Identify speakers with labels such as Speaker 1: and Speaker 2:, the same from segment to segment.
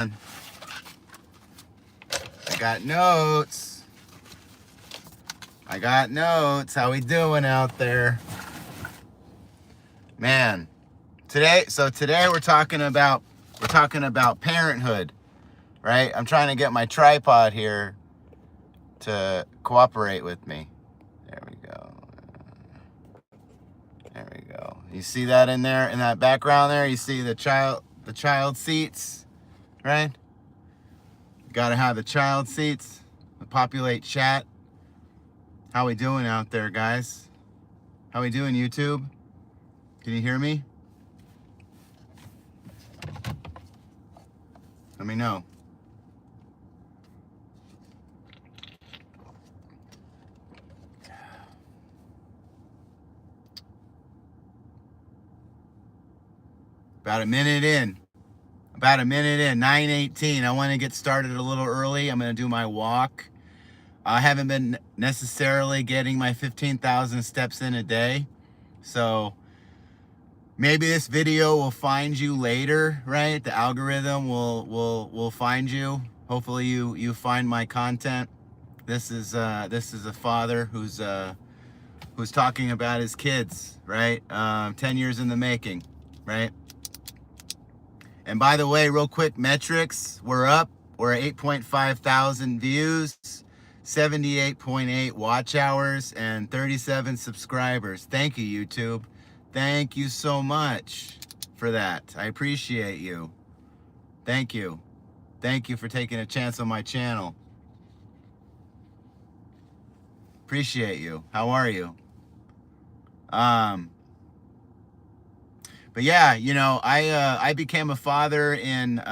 Speaker 1: I got notes. How we doing out there? Man, today we're talking about parenthood, right? I'm trying to get my tripod here to cooperate with me. There we go. You see that in there, in that background there? You see the child seats, right? Gotta have the child seats to populate chat. How we doing out there, guys? How we doing, YouTube? Can you hear me? Let me know. About a minute in, 9:18. I want to get started a little early. I'm going to do my walk. I haven't been necessarily getting my 15,000 steps in a day. So maybe this video will find you later, right? The algorithm will find you. Hopefully you find my content. This is a father who's talking about his kids, right? 10 years in the making, right? And by the way, real quick, metrics, we're up. We're at 8.5 thousand views, 78.8 watch hours, and 37 subscribers. Thank you, YouTube. Thank you so much for that. I appreciate you. Thank you. Thank you for taking a chance on my channel. Appreciate you. How are you? But yeah, you know, I became a father in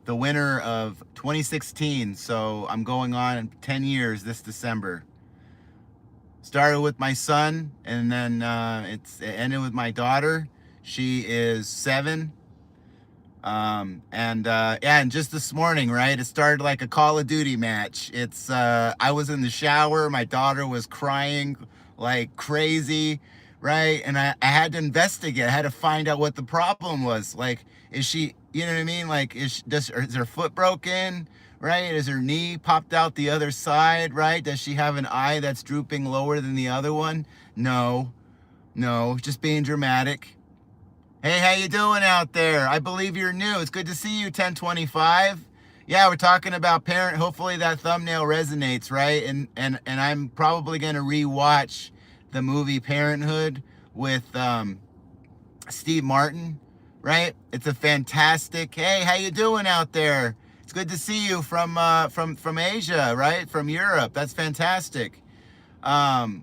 Speaker 1: the winter of 2016, so I'm going on 10 years this December. Started with my son, and then it ended with my daughter. She is 7. And just this morning, right, it started like a Call of Duty match. I was in the shower, my daughter was crying like crazy, right? And I had to investigate. I had to find out what the problem was. Like, is she, you know what I mean? Like, is her foot broken, right? Is her knee popped out the other side, right? Does she have an eye that's drooping lower than the other one? No, just being dramatic. Hey, how you doing out there? I believe you're new. It's good to see you, 1025. Yeah, we're talking about parent. Hopefully that thumbnail resonates, right? And I'm probably going to rewatch the movie Parenthood with Steve Martin, right? It's a fantastic. Hey, how you doing out there? It's good to see you from Asia, right? From Europe. That's fantastic. I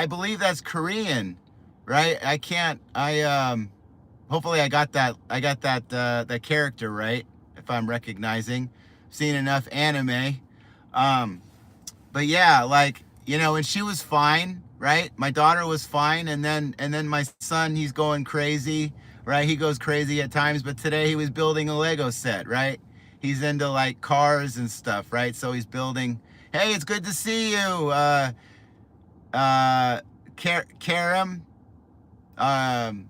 Speaker 1: believe that's Korean, right? Hopefully I got that character right, if I'm recognizing. Seen enough anime. But yeah, like, you know, and she was fine, right? My daughter was fine, and then my son, he's going crazy, right? He goes crazy at times, but today he was building a Lego set, right? He's into like cars and stuff, right? So he's building. Hey, it's good to see you, Karam.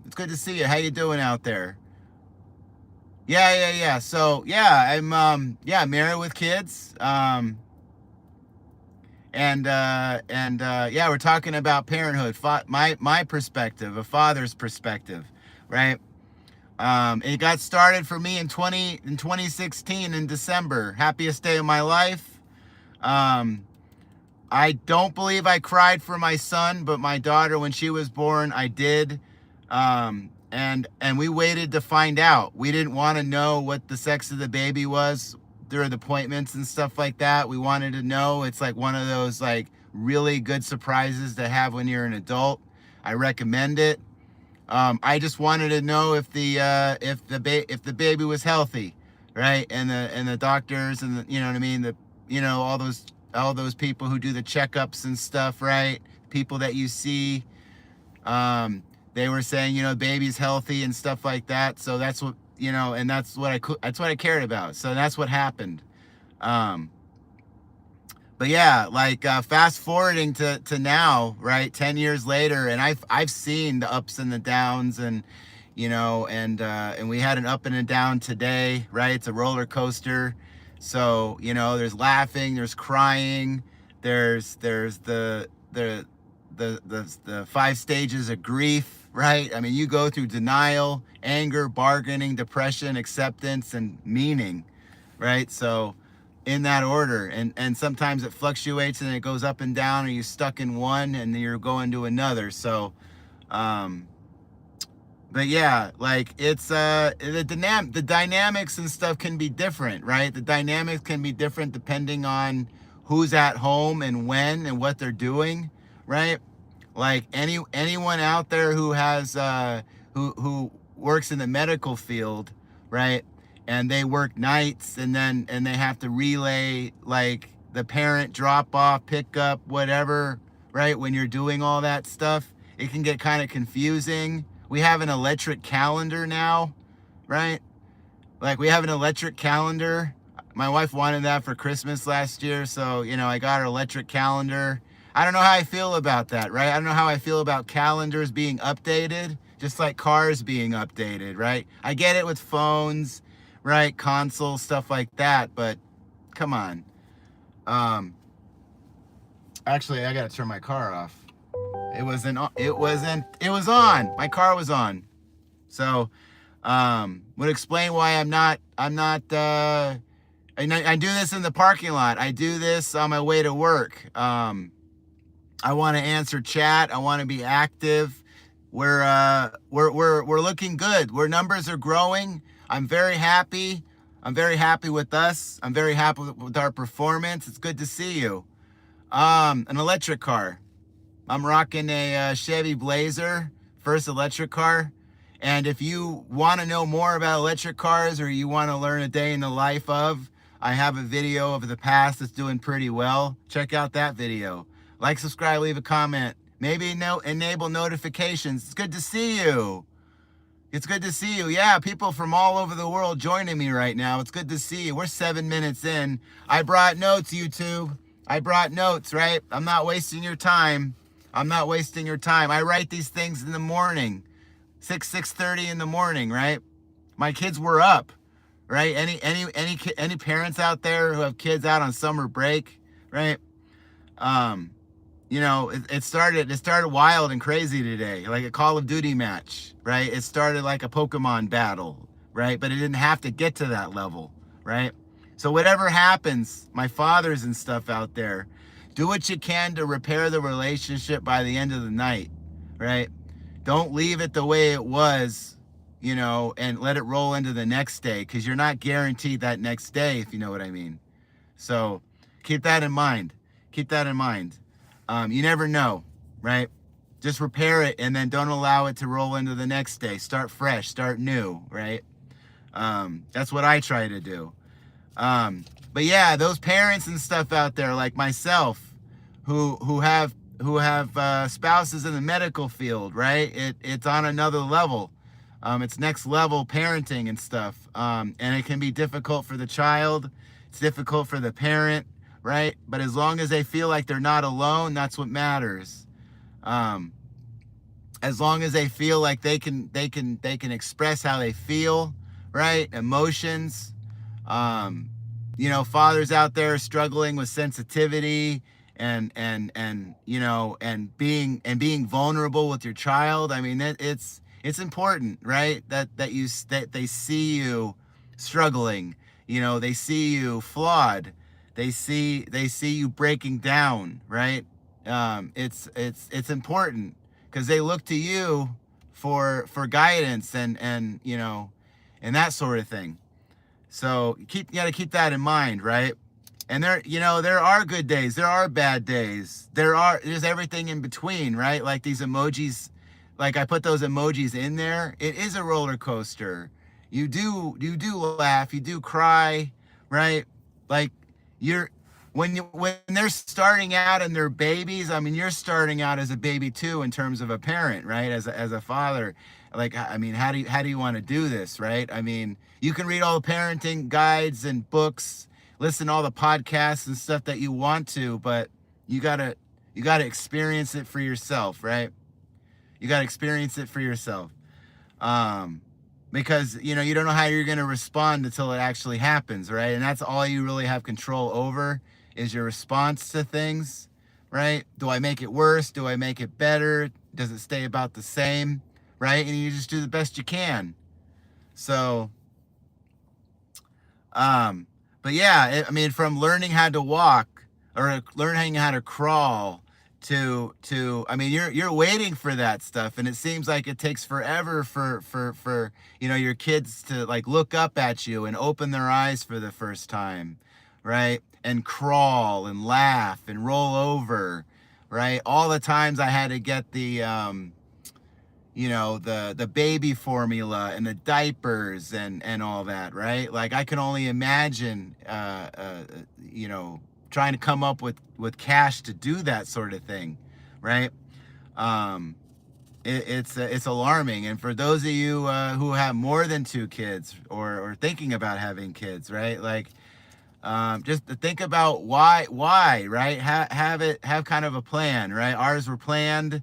Speaker 1: It's good to see you. How you doing out there? Yeah. So yeah, I'm married with kids. Yeah, we're talking about parenthood. My perspective, a father's perspective, right? It got started for me in 2016 in December. Happiest day of my life. I don't believe I cried for my son, but my daughter, when she was born, I did. And we waited to find out. We didn't want to know what the sex of the baby was during the appointments and stuff like that. We wanted to know. It's like one of those like really good surprises to have when you're an adult. I recommend it. I just wanted to know if the baby was healthy, right? And the doctors and the, you know what I mean, all those people who do the checkups and stuff, right? People that you see, they were saying, you know, baby's healthy and stuff like that. So that's what, you know, and that's what I cared about. So that's what happened. But yeah, like fast forwarding to now, right? 10 years later, and I've seen the ups and the downs, and and we had an up and a down today, right? It's a roller coaster. So, there's laughing, there's crying, there's the 5 stages of grief, right? I mean, you go through denial, anger, bargaining, depression, acceptance, and meaning, right? So in that order, and sometimes it fluctuates and it goes up and down, or you're stuck in one and then you're going to another. So but yeah, like it's the dynamics and stuff can be different, right? The dynamics can be different depending on who's at home and when and what they're doing, right? Like anyone out there who has who works in the medical field, right? And they work nights and they have to relay like the parent drop off, pick up, whatever, right? When you're doing all that stuff, it can get kind of confusing. We have an electric calendar now, right? Like we have an electric calendar. My wife wanted that for Christmas last year, so I got her electric calendar. I don't know how I feel about that, right? I don't know how I feel about calendars being updated, just like cars being updated, right? I get it with phones, right? Consoles, stuff like that, but come on. Actually, I gotta turn my car off. It was on. My car was on. So, would explain why I do this in the parking lot. I do this on my way to work. I want to answer chat. I want to be active. We're looking good. Numbers are growing. I'm very happy. I'm very happy with us. I'm very happy with our performance. It's good to see you. An electric car. I'm rocking a Chevy Blazer, first electric car. And if you want to know more about electric cars, or you want to learn a day in the life of, I have a video of the past that's doing pretty well. Check out that video. Like, subscribe, leave a comment. Maybe enable notifications. It's good to see you. It's good to see you. Yeah, people from all over the world joining me right now. It's good to see you. We're 7 minutes in. I brought notes, YouTube. I brought notes, right? I'm not wasting your time. I'm not wasting your time. I write these things in the morning, 6:30 in the morning, right? My kids were up, right? Any parents out there who have kids out on summer break, right? It started wild and crazy today, like a Call of Duty match, right? It started like a Pokemon battle, right? But it didn't have to get to that level, right? So whatever happens, my fathers and stuff out there, do what you can to repair the relationship by the end of the night, right? Don't leave it the way it was, and let it roll into the next day, because you're not guaranteed that next day, if you know what I mean. So keep that in mind. Keep that in mind. You never know, right? Just repair it and then don't allow it to roll into the next day. Start fresh, start new, right? That's what I try to do. But yeah, those parents and stuff out there like myself who have spouses in the medical field, right? It's on another level. It's next level parenting and stuff. And it can be difficult for the child. It's difficult for the parent, right? But as long as they feel like they're not alone, that's what matters. As long as they feel like they can express how they feel, right? Emotions. Fathers out there struggling with sensitivity and being vulnerable with your child. I mean, it's important, right? That they see you struggling. They see you flawed. They see you breaking down, right? It's important because they look to you for guidance and that sort of thing. So you got to keep that in mind, right? And there are good days, there are bad days, there's everything in between, right? Like these emojis, like I put those emojis in there. It is a roller coaster. You do laugh, you do cry, right? Like when they're starting out and they're babies, I mean, you're starting out as a baby too in terms of a parent, right? As a father. Like, I mean, how do you want to do this, right? I mean, you can read all the parenting guides and books, listen to all the podcasts and stuff that you want to, but you gotta experience it for yourself, right? You gotta experience it for yourself. Um, because, you know, you don't know how you're going to respond until it actually happens, right? And that's all you really have control over is your response to things, right? Do I make it worse? Do I make it better? Does it stay about the same, right? And you just do the best you can. So, um, but yeah, I mean, from learning how to walk or learning how to crawl to I mean, you're waiting for that stuff, and it seems like it takes forever for you know, your kids to like look up at you and open their eyes for the first time, right? And crawl and laugh and roll over, right? All the times I had to get the you know, the baby formula and the diapers and all that, right? Like I can only imagine you know, trying to come up with cash to do that sort of thing, right? um it's alarming. And for those of you who have more than two kids or thinking about having kids, right? Like just to think about why, right? Have kind of a plan, right? Ours were planned.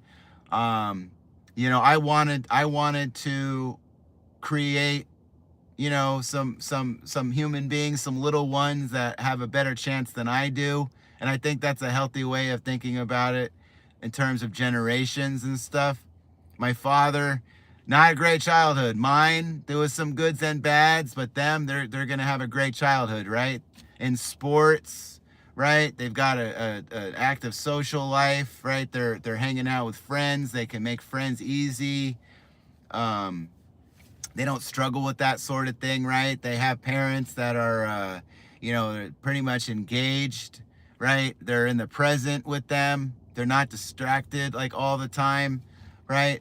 Speaker 1: um you know, I wanted to create, you know, some human beings, some little ones that have a better chance than I do. And I think that's a healthy way of thinking about it in terms of generations and stuff. My father, not a great childhood. Mine, there was some goods and bads, but them, they're gonna have a great childhood, right? In sports, right? They've got a active social life, right? They're hanging out with friends. They can make friends easy. Um, they don't struggle with that sort of thing, right? They have parents that are, you know, pretty much engaged, right? They're in the present with them. They're not distracted like all the time, right?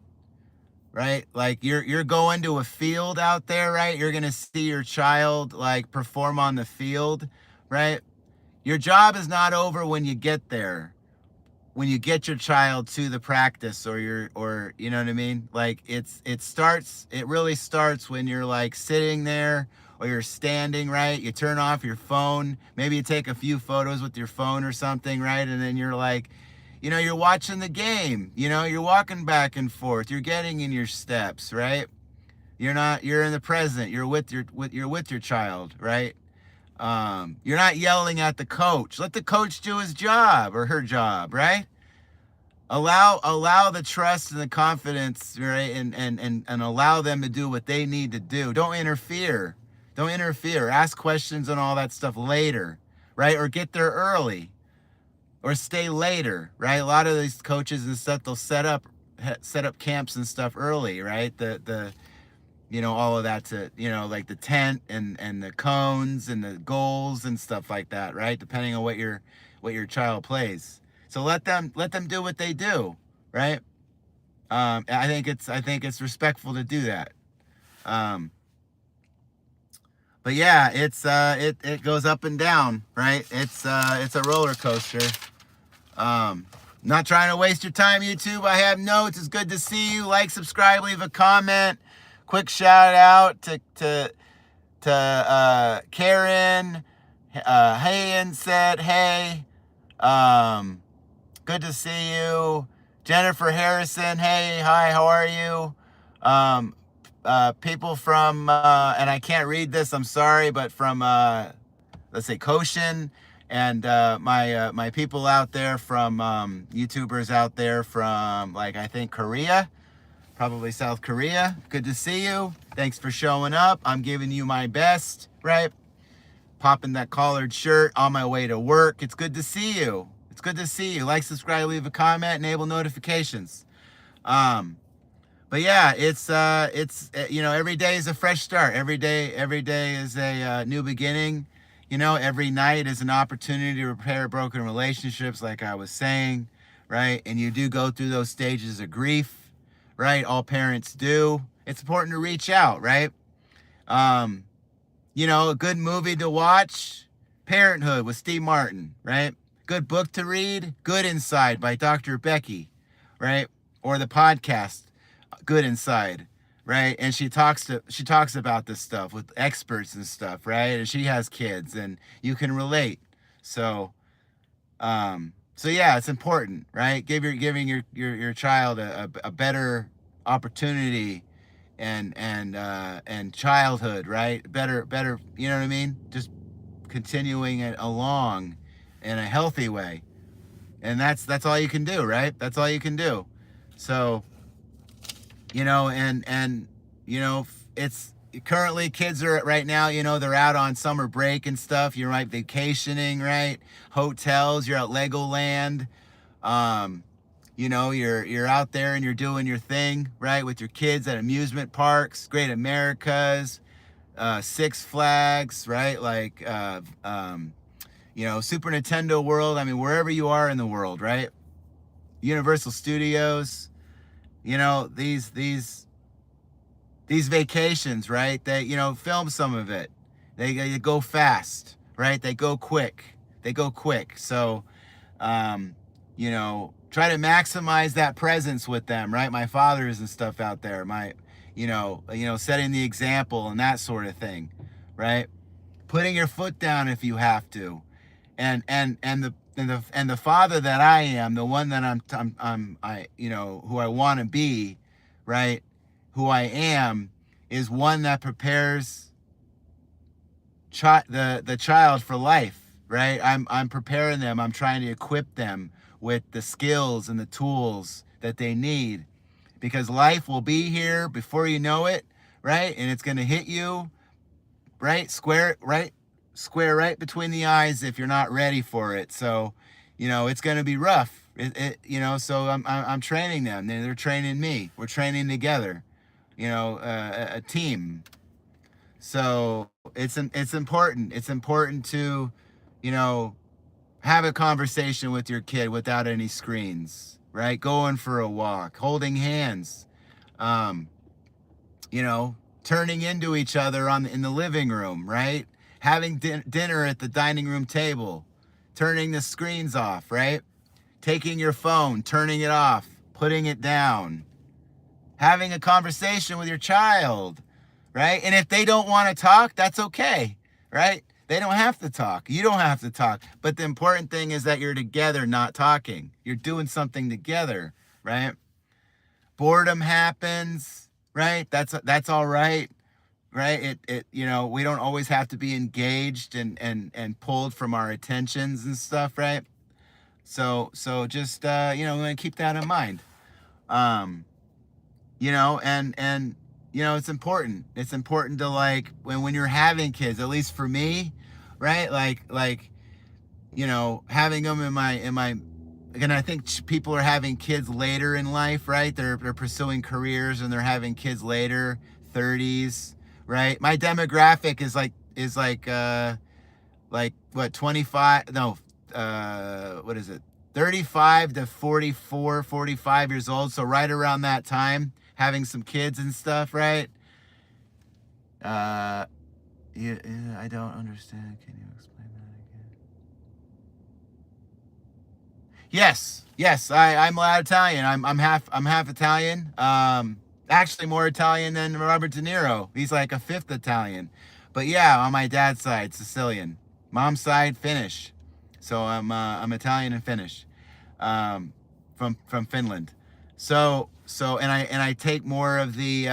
Speaker 1: Right? Like you're going to a field out there, right? You're gonna see your child like perform on the field, right? Your job is not over when you get there, when you get your child to the practice or you know what I mean? Like it really starts when you're like sitting there or you're standing, right? You turn off your phone, maybe you take a few photos with your phone or something, right? And then you're like, you know, you're watching the game, you know, you're walking back and forth, you're getting in your steps, right? You're in the present, you're with your child, right? You're not yelling at the coach. Let the coach do his job or her job, right? Allow the trust and the confidence, right? And allow them to do what they need to do. Don't interfere. Ask questions and all that stuff later, right? Or get there early or stay later, right? A lot of these coaches and stuff, they'll set up camps and stuff early, right? The you know, all of that, to, you know, like the tent and the cones and the goals and stuff like that, right? Depending on what your child plays. So let them do what they do, right? I think it's respectful to do that. Um, but yeah, it goes up and down, right? It's a roller coaster. Not trying to waste your time, YouTube. I have notes. It's good to see you. Like, subscribe, leave a comment. Quick shout out to Karen. Hey, and said, hey. Good to see you. Jennifer Harrison, hey, hi, how are you? People from, and I can't read this, I'm sorry, but from, let's say, Koshin, and my people out there from, YouTubers out there from, like, I think Korea, probably South Korea. Good to see you. Thanks for showing up. I'm giving you my best, right? Popping that collared shirt on my way to work. It's good to see you. It's good to see you. Like, subscribe, leave a comment, enable notifications. But yeah, it's you know, every day is a fresh start. Every day is a new beginning. You know, every night is an opportunity to repair broken relationships, like I was saying, right? And you do go through those stages of grief, right? All parents do. It's important to reach out, right? You know, a good movie to watch, Parenthood with Steve Martin, right? Good book to read, Good Inside by Dr. Becky, right? Or the podcast, Good Inside, right? And she talks about this stuff with experts and stuff, right? And she has kids and you can relate. So so yeah, it's important, right? Giving your child a better opportunity and childhood, right? Better, you know what I mean? Just continuing it along in a healthy way. And that's all you can do, right? That's all you can do. So, and it's currently kids are right now, they're out on summer break and stuff. You're right, vacationing, right? Hotels, you're at Legoland. Um, you're out there and you're doing your thing, right, with your kids at amusement parks, Great Americas, Six Flags, right? Like Super Nintendo World. I mean, wherever you are in the world, right? Universal Studios. These vacations, right? They film some of it. They go fast, right? They go quick. So try to maximize that presence with them, right? My fathers and stuff out there, setting the example and that sort of thing, right? Putting your foot down if you have to, and the father that I am, the one that who I want to be, right? Who I am is one that prepares the child for life, right? I'm preparing them. I'm trying to equip them with the skills and the tools that they need, because life will be here before you know it, right? And it's going to hit you right square right between the eyes if you're not ready for it. So it's going to be rough. So I'm training them, they're training me, we're training together, a team. So it's important to have a conversation with your kid without any screens, right? Going for a walk, holding hands, turning into each other in the living room, right? Having dinner at the dining room table, turning the screens off, right? Taking your phone, turning it off, putting it down, having a conversation with your child, right? And if they don't want to talk, that's okay, right? They don't have to talk. You don't have to talk. But the important thing is that you're together, not talking. You're doing something together, right? Boredom happens, right? That's all right, right? We don't always have to be engaged and pulled from our attentions and stuff, right? So just we want to keep that in mind. And it's important. It's important to, like, when you're having kids, at least for me, right? Like having them in my and I think people are having kids later in life, right? They're pursuing careers and they're having kids later, 30s, right? My demographic is like what, 25, no, what is it? 35 to 44, 45 years old. So right around that time, having some kids and stuff, right? Yeah, I don't understand. Can you explain that again? Yes, I'm Italian. I'm half Italian. Actually more Italian than Robert De Niro. He's like a fifth Italian. But yeah, on my dad's side, Sicilian. Mom's side, Finnish. So I'm Italian and Finnish, from Finland. So and I take more of the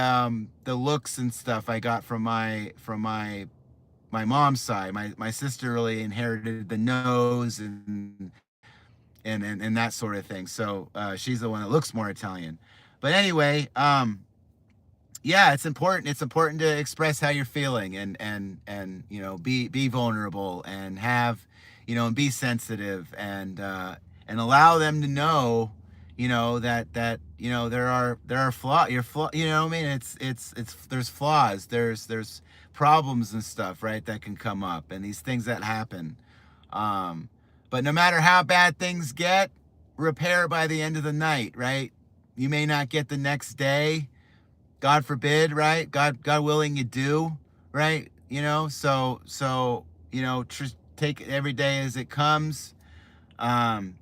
Speaker 1: looks and stuff I got from my mom's side. My sister really inherited the nose and that sort of thing. So she's the one that looks more Italian. But anyway, yeah, it's important. It's important to express how you're feeling and be vulnerable and have and be sensitive and allow them to know that there are flaws. I mean, it's there's flaws. There's problems and stuff, right, that can come up, and these things that happen. But no matter how bad things get, repair by the end of the night, right? You may not get the next day, God forbid, right? God willing, you do, right? So take it every day as it comes, and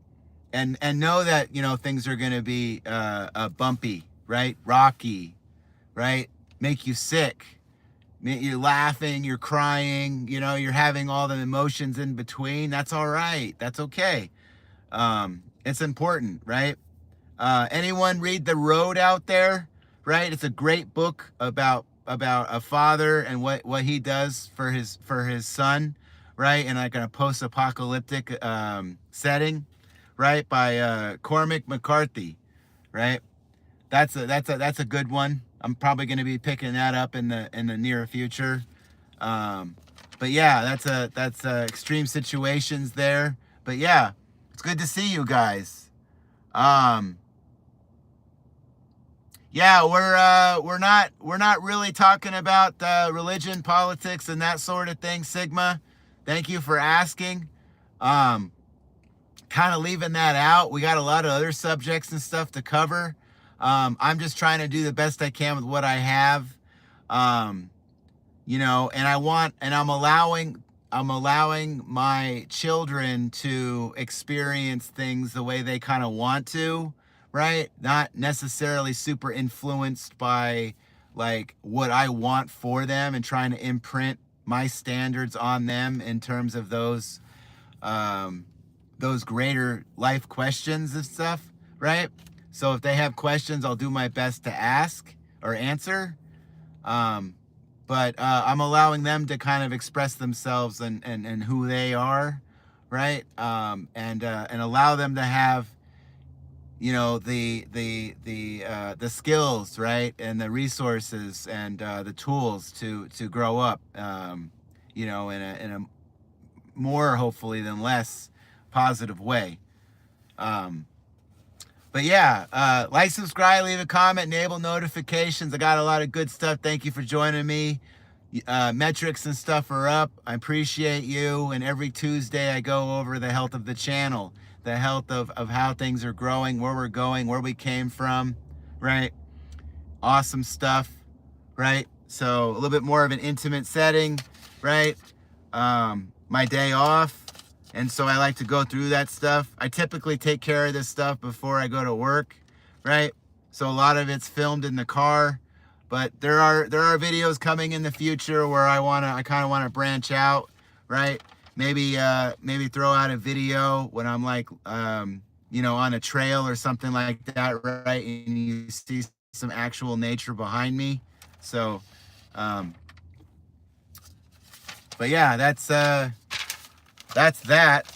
Speaker 1: know that things are going to be bumpy, right? Rocky, right? Make you sick. You're laughing, you're crying, you're having all the emotions in between. That's all right. That's okay. It's important, right? Anyone read The Road out there? right? It's a great book about a father and what he does for his son, right? In like a post-apocalyptic setting, right? By Cormac McCarthy, right? That's a good one. I'm probably going to be picking that up in the near future. Um, but yeah, that's extreme situations there. But yeah, it's good to see you guys. Um, yeah, we're not really talking about religion, politics, and that sort of thing, Sigma. Thank you for asking. Um, Kind of leaving that out. We got a lot of other subjects and stuff to cover. I'm just trying to do the best I can with what I have. Um, and I'm allowing my children to experience things the way they kind of want to, right? Not necessarily super influenced by like what I want for them and trying to imprint my standards on them in terms of um, those greater life questions and stuff, right? So if they have questions, I'll do my best to ask or answer. Um, but I'm allowing them to kind of express themselves and who they are, right? And allow them to have, the skills, right, and the resources and the tools to grow up, in a more hopefully than less positive way. Um, But yeah, like, subscribe, leave a comment, enable notifications. I got a lot of good stuff. Thank you for joining me. Metrics and stuff are up. I appreciate you. And every Tuesday I go over the health of the channel, the health of how things are growing, where we're going, where we came from, right? Awesome stuff, right? So a little bit more of an intimate setting, right? My day off. And so I like to go through that stuff. I typically take care of this stuff before I go to work, right? So a lot of it's filmed in the car, but there are videos coming in the future where I kind of want to branch out, right? Maybe throw out a video when I'm like on a trail or something like that, right? And you see some actual nature behind me. So but yeah, that's that.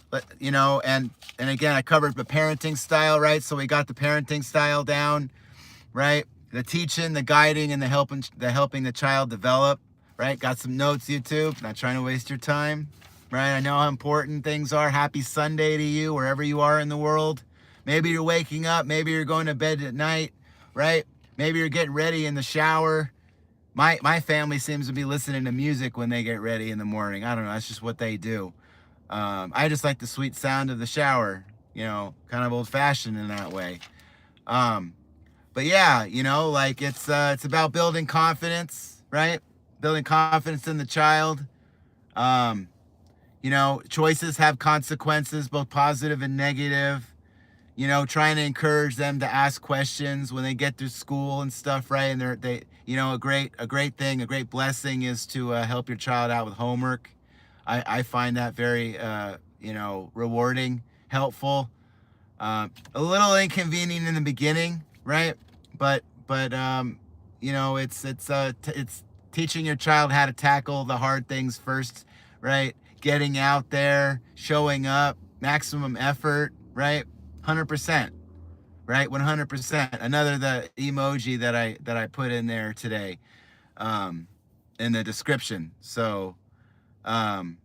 Speaker 1: But and again, I covered the parenting style, right? So we got the parenting style down, right? The teaching, the guiding, and the helping the child develop, right? Got some notes, YouTube. Not trying to waste your time, right? I know how important things are. Happy Sunday to you, wherever you are in the world. Maybe you're waking up, maybe you're going to bed at night, right? Maybe you're getting ready in the shower. My family seems to be listening to music when they get ready in the morning. I don't know, that's just what they do. I just like the sweet sound of the shower, kind of old fashioned in that way. But yeah, like it's about building confidence, right? Building confidence in the child. Choices have consequences, both positive and negative. Trying to encourage them to ask questions when they get to school and stuff, right? And a great thing, a great blessing is to help your child out with homework. I find that very, rewarding, helpful, a little inconvenient in the beginning, right? But it's teaching your child how to tackle the hard things first, right? Getting out there, showing up, maximum effort, right? 100%, right? 100%. Another the emoji that I put in there today, in the description. So. And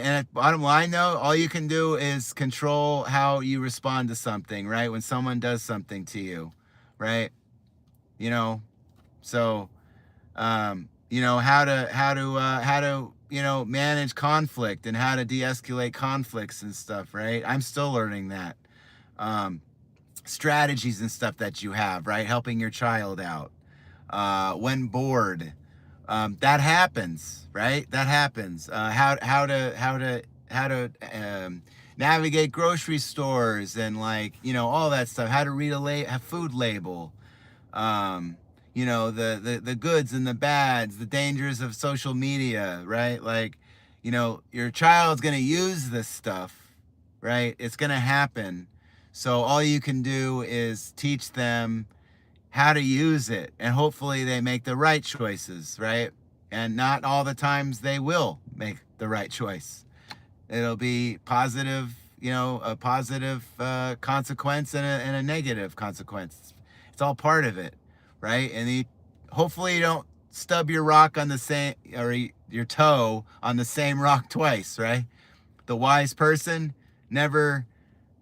Speaker 1: at bottom line though, all you can do is control how you respond to something, right? When someone does something to you, right? So how to manage conflict and how to de-escalate conflicts and stuff, right? I'm still learning that. Strategies and stuff that you have, right? Helping your child out when bored. That happens, right? That happens. How to navigate grocery stores and all that stuff. How to read a food label. The goods and the bads, the dangers of social media, right? Your child's gonna use this stuff, right? It's gonna happen. So all you can do is teach them how to use it, and hopefully they make the right choices, right? And not all the times they will make the right choice. It'll be positive, a positive consequence and a negative consequence. It's all part of it, right? And hopefully you don't stub your rock on the same, or your toe on the same rock twice, right? The wise person never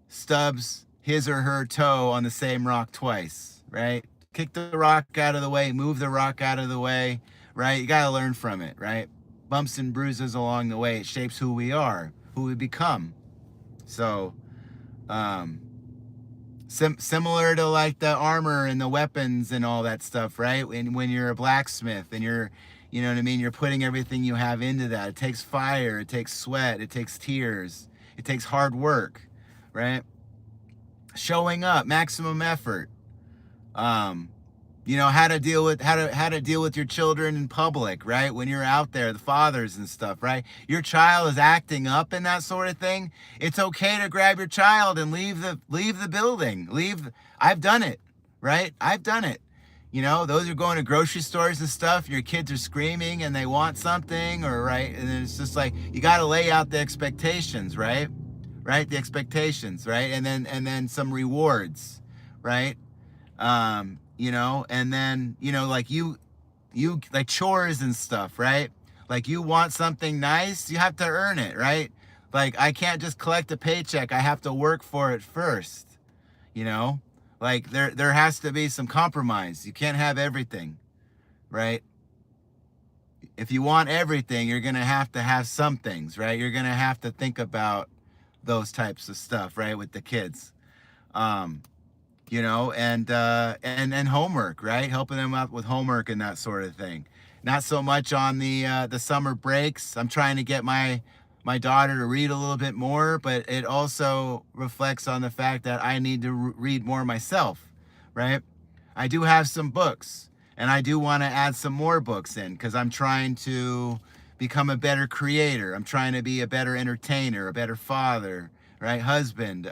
Speaker 1: stubs his or her toe on the same rock twice, right? Kick the rock out of the way, move the rock out of the way, right? You got to learn from it, right? Bumps and bruises along the way. It shapes who we are, who we become. So, similar to like the armor and the weapons and all that stuff, right? When you're a blacksmith and you know what I mean? You're putting everything you have into that. It takes fire, it takes sweat, it takes tears, it takes hard work, right? Showing up, maximum effort. How to deal with your children in public, right? When you're out there, the fathers and stuff, right? Your child is acting up and that sort of thing. It's okay to grab your child and leave the building. I've done it, right? I've done it. Those are going to grocery stores and stuff. Your kids are screaming and they want something, or right, and then it's just like you got to lay out the expectations, right? Right, the expectations, right, and then some rewards, right? And then, like you like chores and stuff, right? Like you want something nice, you have to earn it, right? Like I can't just collect a paycheck. I have to work for it first, like there has to be some compromise. You can't have everything, right? If you want everything, you're going to have some things, right? You're going to have to think about those types of stuff, right? With the kids. And homework, right? Helping them out with homework and that sort of thing. Not so much on the summer breaks. I'm trying to get my daughter to read a little bit more, but it also reflects on the fact that I need to read more myself, right? I do have some books, and I do want to add some more books in because I'm trying to become a better creator. I'm trying to be a better entertainer, a better father, right? Husband,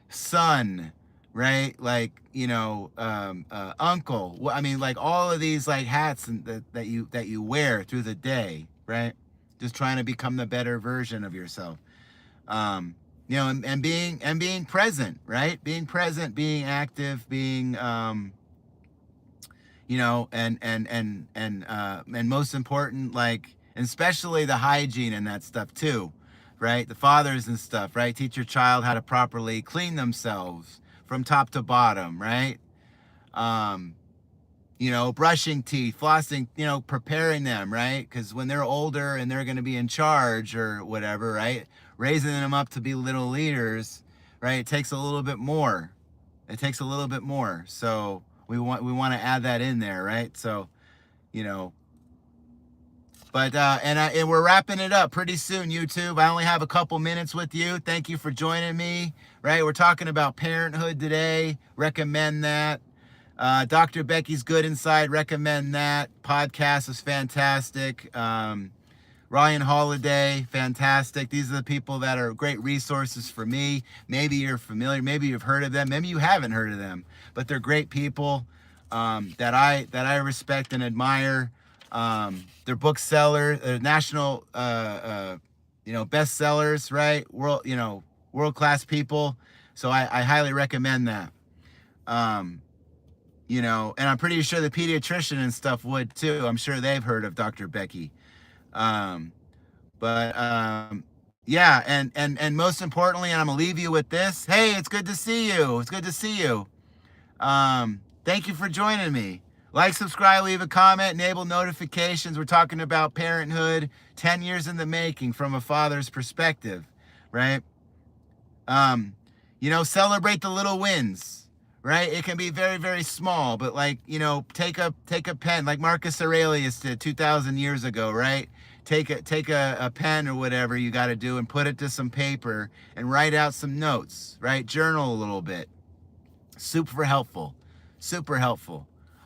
Speaker 1: son, right? Like, uncle. I mean, like all of these like hats that you wear through the day, right? Just trying to become the better version of yourself. And being present, right? Being present, being active, being, and most important, like, and especially the hygiene and that stuff too, right? The fathers and stuff, right? Teach your child how to properly clean themselves from top to bottom, right? Brushing teeth, flossing, preparing them, right? Because when they're older and they're going to be in charge or whatever, right? Raising them up to be little leaders, right? It takes a little bit more. So we want to add that in there, right? So, but and we're wrapping it up pretty soon, YouTube. I only have a couple minutes with you. Thank you for joining me, right? We're talking about parenthood today. Recommend that. Dr. Becky's Good Inside, recommend that. Podcast is fantastic. Ryan Holiday, fantastic. These are the people that are great resources for me. Maybe you're familiar, maybe you've heard of them, maybe you haven't heard of them, but they're great people that I respect and admire. They're booksellers, national bestsellers, right? World-class people. So I highly recommend that. And I'm pretty sure the pediatrician and stuff would too. I'm sure they've heard of Dr. Becky. Yeah, and most importantly, and I'm gonna leave you with this. Hey, it's good to see you. It's good to see you. Thank you for joining me. Like, subscribe, leave a comment, enable notifications. We're talking about parenthood, 10 years in the making from a father's perspective, right? Celebrate the little wins. Right? It can be very, very small, but like, take a pen like Marcus Aurelius did 2,000 years ago, right? Take a pen or whatever you got to do and put it to some paper and write out some notes, right? Journal a little bit. Super helpful.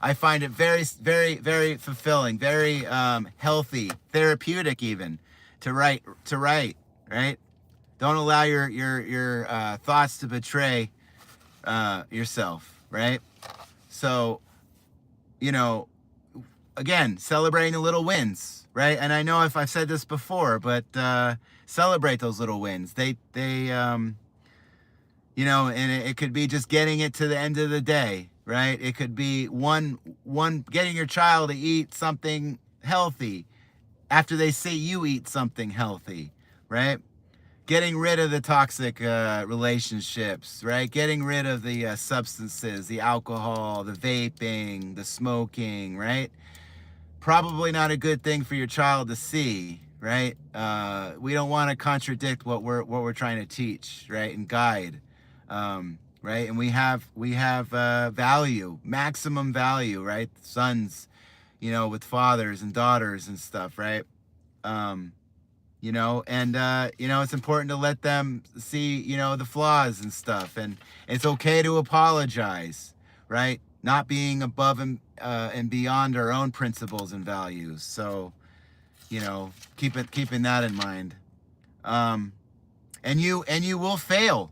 Speaker 1: I find it very, very, very fulfilling, very healthy, therapeutic even to write, right? Don't allow your thoughts to betray yourself, right? So, you know, again, celebrating the little wins, right? And I know if I've said this before, but celebrate those little wins. You know, and it could be just getting it to the end of the day, right? It could be one getting your child to eat something healthy after they see you eat something healthy, right? Getting rid of the toxic relationships, right? Getting rid of the substances, the alcohol, the vaping, the smoking, right? Probably not a good thing for your child to see, right? We don't want to contradict what we're trying to teach, right, and guide, right? And we have value, maximum value, right? Sons, you know, with fathers and daughters and stuff, right? You know, and you know, it's important to let them see, you know, the flaws and stuff, and it's okay to apologize, right? Not being above and beyond our own principles and values. So, you know, keeping that in mind. And you will fail.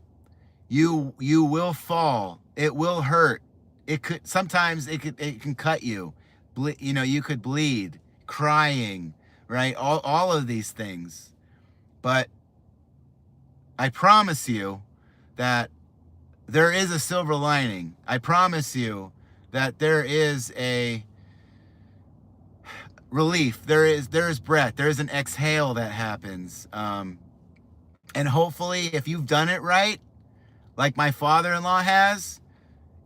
Speaker 1: You will fall. It will hurt. It could sometimes it can cut you. You know, you could bleed, crying, right? All of these things. But I promise you that there is a silver lining. I promise you that there is a relief. There is breath. There is an exhale that happens. And hopefully, if you've done it right, like my father-in-law has,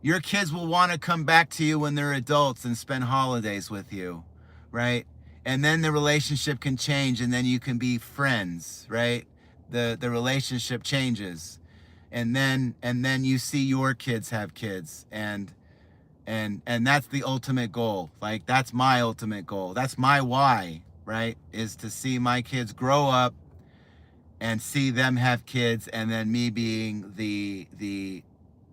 Speaker 1: your kids will want to come back to you when they're adults and spend holidays with you, right? And then the relationship can change, and then you can be friends, right? The relationship changes, and then you see your kids have kids, and that's the ultimate goal. Like, that's my ultimate goal. That's my why, right? Is to see my kids grow up and see them have kids, and then me being the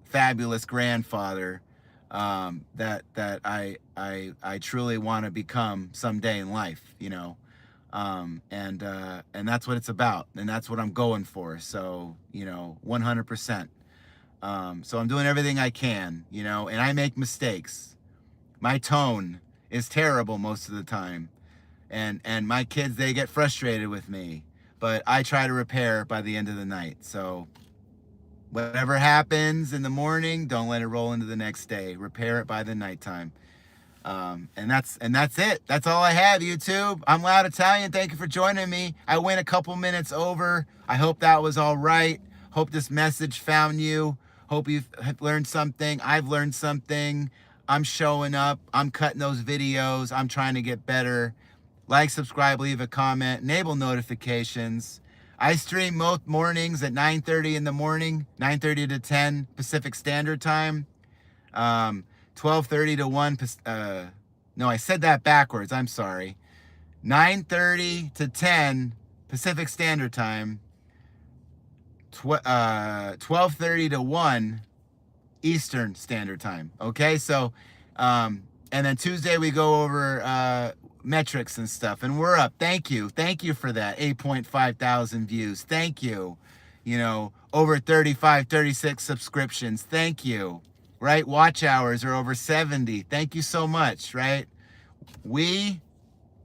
Speaker 1: fabulous grandfather that I truly want to become someday in life, you know. And that's what it's about, and that's what I'm going for. So, you know, 100%. So I'm doing everything I can, you know, and I make mistakes. My tone is terrible most of the time, and my kids, they get frustrated with me, but I try to repair by the end of the night. So whatever happens in the morning, don't let it roll into the next day. Repair it by the nighttime. And that's it. That's all I have, YouTube. I'm Loud Italian. Thank you for joining me. I went a couple minutes over. I hope that was all right. Hope this message found you. Hope you've learned something. I've learned something. I'm showing up. I'm cutting those videos. I'm trying to get better. Like, subscribe, leave a comment, enable notifications. I stream most mornings at 9:30 in the morning, 9:30 to 10 Pacific Standard Time. 12:30 to 1, no, I said that backwards, I'm sorry. 9:30 to 10 Pacific Standard Time. 12:30 to 1 Eastern Standard Time. Okay, so, and then Tuesday we go over metrics and stuff, and we're up. Thank you for that. 8.5 thousand views. Thank you. You know, over 36 subscriptions. Thank you. Right? Watch hours are over 70. Thank you so much, right? We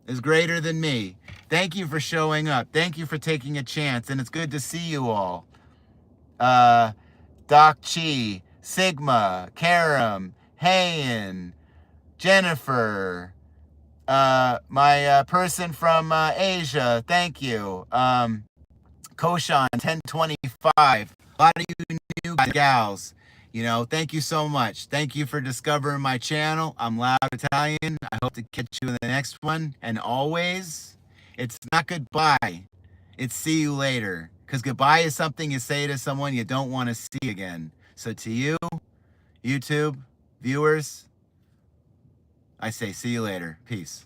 Speaker 1: is greater than me. Thank you for showing up. Thank you for taking a chance, and it's good to see you all. Doc Chi, Sigma, Karam, Hayen, Jennifer, my person from Asia, thank you. Koshan 1025, a lot of you new guys, gals, you know, thank you so much. Thank you for discovering my channel. I'm Loud Italian. I hope to catch you in the next one. And always, it's not goodbye, it's see you later. Because goodbye is something you say to someone you don't want to see again. So to you, YouTube viewers, I say see you later. Peace.